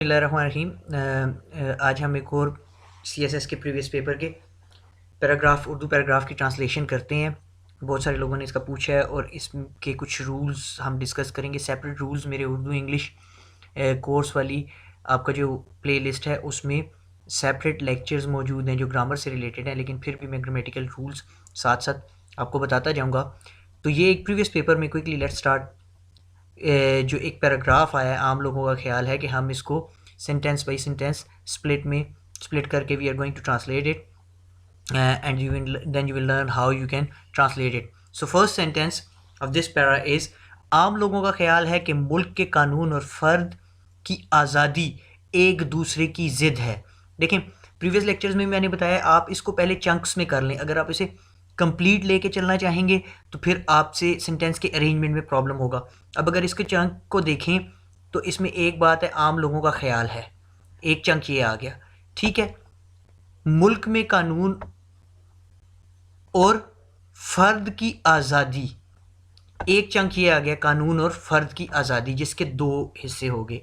बिस्मिल्लाहिर्रहमानिर्रहीम। आज हम एक और CSS के प्रीवियस पेपर के उर्दू पैराग्राफ की ट्रांसलेशन करते हैं। बहुत सारे लोगों ने इसका पूछा है और इसके कुछ रूल्स हम डिस्कस करेंगे। सेपरेट रूल्स मेरे उर्दू इंग्लिश कोर्स वाली आपका जो प्लेलिस्ट है उसमें सेपरेट लेक्चर्स मौजूद हैं जो ग्रामर से रिलेटेड हैं, लेकिन फिर भी मैं ग्रामेटिकल रूल्स साथ साथ आपको बताता जाऊँगा। तो ये एक प्रीवियस पेपर में क्विकली लेट्स स्टार्ट। जो एक पैराग्राफ आया है, आम लोगों का ख्याल है कि हम इसको सेंटेंस बाई सेंटेंस स्प्लिट करके we are going to translate it and then you will learn how you can translate it. So first sentence of this para is, आम लोगों का ख्याल है कि मुल्क के कानून और फ़र्द की आज़ादी एक दूसरे की ज़िद है। देखें, प्रीवियस लेक्चर्स में मैंने बताया आप इसको पहले चंक्स में कर लें। अगर आप इसे कंप्लीट लेके चलना चाहेंगे तो फिर आपसे सेंटेंस के अरेंजमेंट में प्रॉब्लम होगा। अब अगर इसके चंक को देखें तो इसमें एक बात है, आम लोगों का ख्याल है, एक चंक ये आ गया, ठीक है। मुल्क में कानून और फ़र्द की आज़ादी, एक चंक ये आ गया, कानून और फ़र्द की आज़ादी, जिसके दो हिस्से हो गए,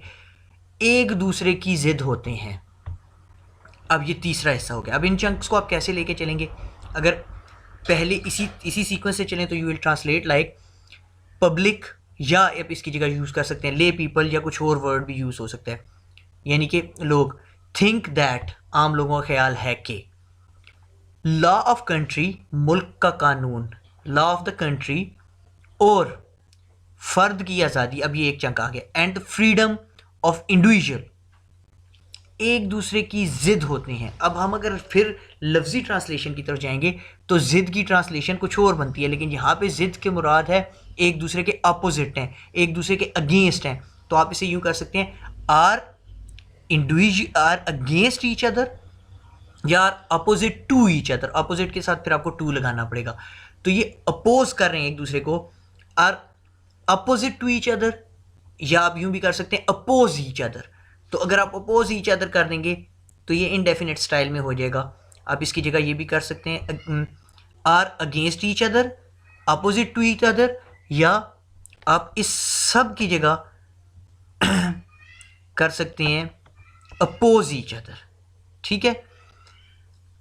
एक दूसरे की ज़िद होते हैं। अब ये तीसरा हिस्सा हो गया। अब इन चंक्स को आप कैसे लेके चलेंगे? अगर पहले इसी सीक्वेंस से चलें तो you will translate like public, या आप इसकी जगह यूज़ कर सकते हैं ले पीपल, या कुछ और वर्ड भी यूज़ हो सकता है, यानी कि लोग। थिंक दैट, आम लोगों का ख्याल है कि। लॉ ऑफ कंट्री, मुल्क का कानून, लॉ ऑफ द कंट्री और फ़र्द की आज़ादी, अब ये एक चंक आ गया, एंड फ्रीडम ऑफ इंडिविजुअल, एक दूसरे की ज़िद होते हैं। अब हम अगर फिर लफ्ज़ी ट्रांसलेशन की तरफ जाएंगे तो ज़िद की ट्रांसलेशन कुछ और बनती है, लेकिन यहाँ पे ज़िद के मुराद है एक दूसरे के अपोजिट हैं, एक दूसरे के अगेंस्ट हैं। तो आप इसे यूँ कर सकते हैं, आर अगेंस्ट ईच अदर या are opposite to each other. Opposite के साथ फिर आपको टू लगाना पड़ेगा। तो ये अपोज कर रहे हैं एक दूसरे को, are opposite to each other, या आप यूँ भी कर सकते हैं अपोज ईच अदर। तो अगर आप अपोज ईच अदर कर देंगे तो ये इनडेफिनेट स्टाइल में हो जाएगा। आप इसकी जगह ये भी कर सकते हैं, are against each other, opposite to each other, या आप इस सब की जगह कर सकते हैं अपोज ईच अदर, ठीक है।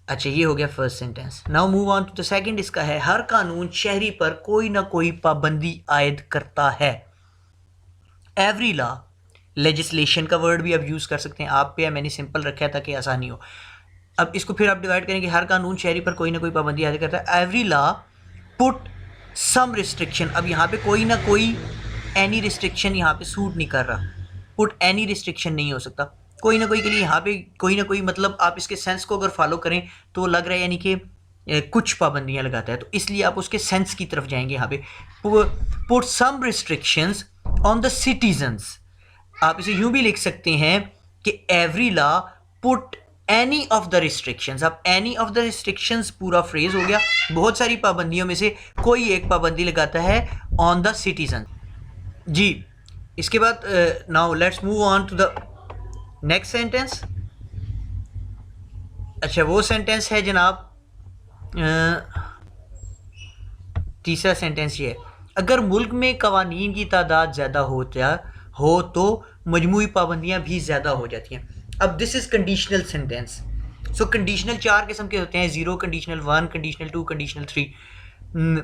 अच्छा, ये हो गया first sentence. Now move on to the second. इसका है, हर कानून शहरी पर कोई ना कोई पाबंदी आयद करता है। एवरी लॉ, लेजिस्लेशन का वर्ड भी आप यूज़ कर सकते हैं, आप पे है, मैंने सिंपल रखा है ताकि आसानी हो। अब इसको फिर आप डिवाइड करेंगे, हर कानून शहरी पर कोई ना कोई पाबंदी आयद करता है। Every law put some restriction, अब यहाँ पे कोई ना कोई, एनी रिस्ट्रिक्शन यहाँ पे सूट नहीं कर रहा, पुट एनी रिस्ट्रिक्शन नहीं हो सकता। कोई ना कोई के लिए यहाँ पे कोई ना कोई, मतलब आप इसके सेंस को अगर फॉलो करें तो लग रहा है यानी कि कुछ पाबंदियाँ लगाता है, तो इसलिए आप उसके सेंस की तरफ जाएंगे। यहाँ पे put some restrictions on the citizens, आप इसे यूं भी लिख सकते हैं कि every law put any of the restrictions. अब एनी ऑफ द रिस्ट्रिक्शंस पूरा फ्रेज हो गया, बहुत सारी पाबंदियों में से कोई एक पाबंदी लगाता है ऑन द सिटीजन। जी, इसके बाद now let's move on to the next sentence. अच्छा, वो सेंटेंस है जनाब, तीसरा सेंटेंस ये है, अगर मुल्क में कवानीन की तादाद ज़्यादा हो तो मजमूई पाबंदियाँ भी ज़्यादा हो जाती हैं। अब this is conditional sentence. So conditional चार किस्म के होते हैं, 0, कंडीशनल 1, कंडीशनल 2, कंडीशनल 3।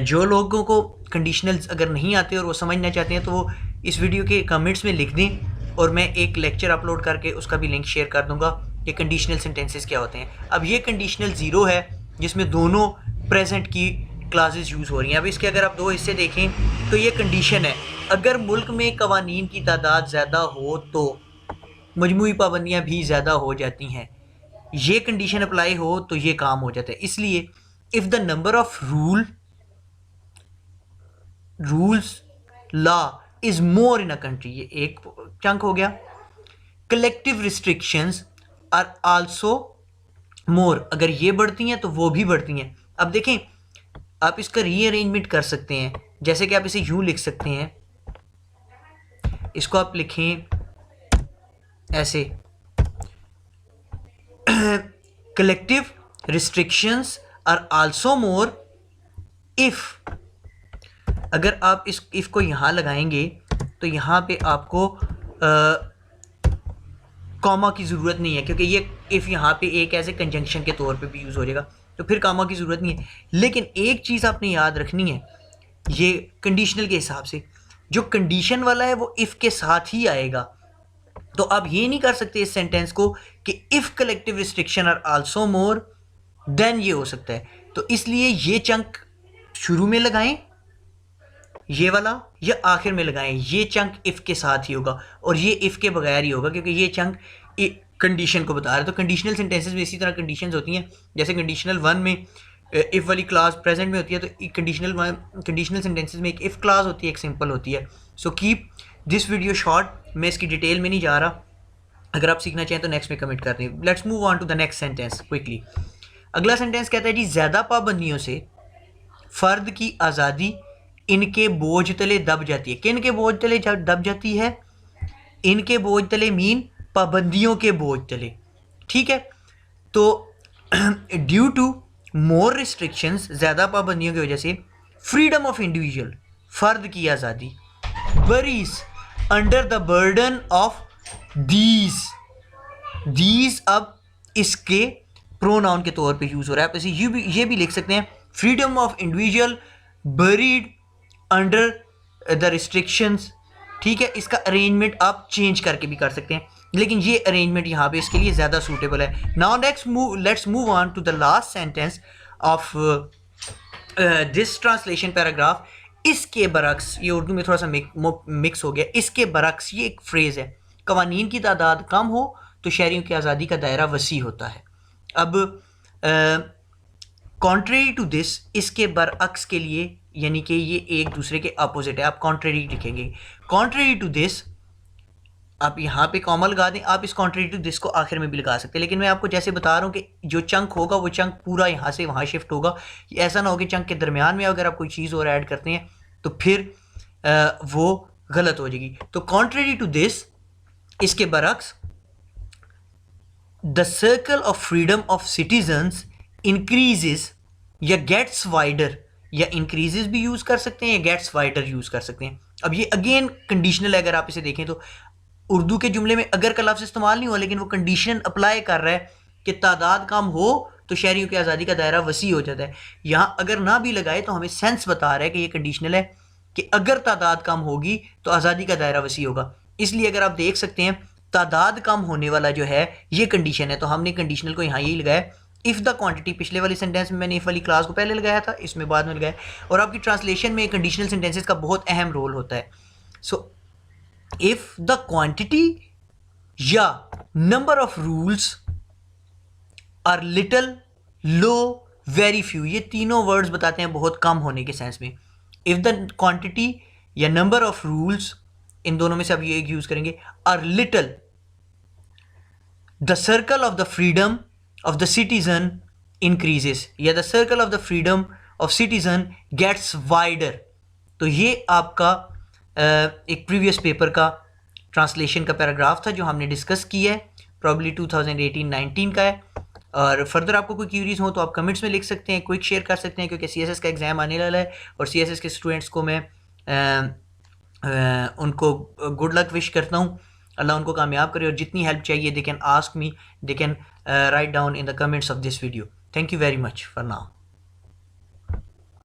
जो लोगों को कंडीशनल्स अगर नहीं आते और वो समझना चाहते हैं तो वो इस वीडियो के कमेंट्स में लिख दें और मैं एक लेक्चर अपलोड करके उसका भी लिंक शेयर कर दूंगा कि कंडीशनल सेंटेंसेस क्या होते हैं। अब ये कंडीशनल 0 है जिसमें दोनों प्रेजेंट की क्लासेस यूज़ हो रही हैं। अब इसके अगर आप दो हिस्से देखें तो ये कंडीशन है, अगर मुल्क में कवानीन की तादाद ज़्यादा हो तो मजमूई पाबंदियाँ भी ज़्यादा हो जाती हैं। ये कंडीशन अप्लाई हो तो ये काम हो जाता है। इसलिए if the number of rules law is more in a country, ये एक चंक हो गया। Collective restrictions are also more, अगर ये बढ़ती हैं तो वो भी बढ़ती हैं। अब देखें, आप इसका रीअरेंजमेंट कर सकते हैं, जैसे कि आप इसे यूं लिख सकते हैं, इसको आप लिखें ऐसे, collective restrictions are also more if. अगर आप इस इफ को यहाँ लगाएंगे तो यहाँ पे आपको कॉमा की ज़रूरत नहीं है, क्योंकि ये इफ़ यहाँ पे एक ऐसे कंजंक्शन के तौर पे भी यूज़ हो जाएगा, तो फिर कॉमा की ज़रूरत नहीं है। लेकिन एक चीज़ आपने याद रखनी है, ये कंडीशनल के हिसाब से जो कंडीशन वाला है वो इफ़ के साथ ही आएगा। तो आप ये नहीं कर सकते इस सेंटेंस को कि if collective restriction are also more then ये हो सकता है। तो इसलिए ये चंक शुरू में लगाएं ये वाला, या आखिर में लगाएं, ये चंक इफ़ के साथ ही होगा और ये इफ़ के बगैर ही होगा, क्योंकि ये चंक कंडीशन को बता रहा है। तो कंडीशनल सेंटेंसेस में इसी तरह कंडीशंस होती हैं, जैसे कंडीशनल वन में इफ़ वाली क्लास प्रेजेंट में होती है, तो कंडीशनल सेंटेंसेस में एक इफ़ क्लास होती है, एक सिंपल होती है। So keep this video short, मैं इसकी डिटेल में नहीं जा रहा, अगर आप सीखना चाहें तो नेक्स्ट में कमेंट कर दें। Let's move on to the next sentence quickly. अगला सेंटेंस कहता है जी, ज़्यादा पाबंदियों से फ़र्द की आज़ादी इनके बोझ तले दब जाती है। किन के बोझ तले दब जाती है? इनके बोझ तले मीन पाबंदियों के बोझ तले, ठीक है। तो ड्यू टू मोर रिस्ट्रिक्शंस, ज़्यादा पाबंदियों की वजह से, फ्रीडम ऑफ इंडिविजुअल, फ़र्द की आज़ादी, worries under the burden of these अब इसके प्रोनाउन के तौर पे यूज़ हो रहा है। आप ऐसे ये भी लिख सकते हैं, freedom of individual buried under the restrictions, ठीक है। इसका अरेंजमेंट आप चेंज करके भी कर सकते हैं, लेकिन ये अरेंजमेंट यहाँ पे इसके लिए ज़्यादा सूटेबल है। Now let's move on to the last sentence of this translation paragraph. इसके बरक्स, ये उर्दू में थोड़ा सा मिक्स हो गया, इसके बरक्स ये एक फ्रेज़ है, कवानीन की तादाद कम हो तो शहरियों की आज़ादी का दायरा वसी होता है। अब कॉन्ट्रेरी टू दिस, इसके बरअक्स के लिए, यानी कि ये एक दूसरे के अपोजिट है, आप कॉन्ट्रेरी लिखेंगे। कॉन्ट्रेरी टू दिस, आप यहाँ पे कॉमा लगा दें, आप इस कॉन्ट्रेरी टू दिस को आखिर में भी लगा सकते हैं, लेकिन मैं आपको जैसे बता रहा हूँ कि जो चंक होगा वो चंक पूरा यहाँ से वहाँ शिफ्ट होगा। ऐसा ना हो कि चंक के दरमियान में अगर आप कोई चीज़ और ऐड करते हैं तो फिर वो गलत हो जाएगी। तो कॉन्ट्रेरी टू दिस, इसके बरक्स, the circle of freedom of citizens increases या गेट्स वाइडर, या इंक्रीजेस भी यूज़ कर सकते हैं या गेट्स वाइडर यूज़ कर सकते हैं। अब ये अगेन कंडीशनल है, अगर आप इसे देखें तो उर्दू के जुमले में अगर का लफ्ज़ इस्तेमाल नहीं हुआ, लेकिन वो कंडीशन अप्लाई कर रहा है कि तादाद कम हो तो शहरियों की आज़ादी का दायरा वसी हो जाता है। यहाँ अगर ना भी लगाए तो हमें सेंस बता रहा है कि ये कंडीशनल है कि अगर तादाद कम होगी तो आज़ादी का दायरा वसी होगा। इसलिए अगर आप देख सकते हैं तादाद कम होने वाला जो है ये कंडीशन है, तो हमने कंडीशनल को यहाँ यही लगाया। इफ़ द क्वांटिटी, पिछले वाली सेंटेंस में मैंने इफ़ वाली क्लास को पहले लगाया था, इसमें बाद में लगाया। और आपकी ट्रांसलेशन में कंडीशनल सेंटेंसेस का बहुत अहम रोल होता है। सो इफ़ द क्वांटिटी या number of rules are little, low, very few, ये तीनों वर्ड्स बताते हैं बहुत कम होने के सेंस में। इफ़ द क्वांटिटी या नंबर ऑफ रूल्स, इन दोनों में से आप ये एक यूज़ करेंगे, are little, the circle of the freedom of the citizen increases, या the circle of the freedom of citizen gets wider। तो ये आपका एक प्रीवियस पेपर का ट्रांसलेशन का पैराग्राफ था जो हमने डिस्कस किया है, प्रॉब्ली 2018-19 का है। और फर्दर आपको कोई क्यूरीज हो तो आप कमेंट्स में लिख सकते हैं, क्विक शेयर कर सकते हैं, क्योंकि CSS का एग्ज़ाम आने वाला है और CSS के स्टूडेंट्स को मैं उनको गुड लक विश करता हूँ। अल्लाह उनको कामयाब करे, और जितनी हेल्प चाहिए they can ask me, they can write down in the comments of this video. Thank you very much for now.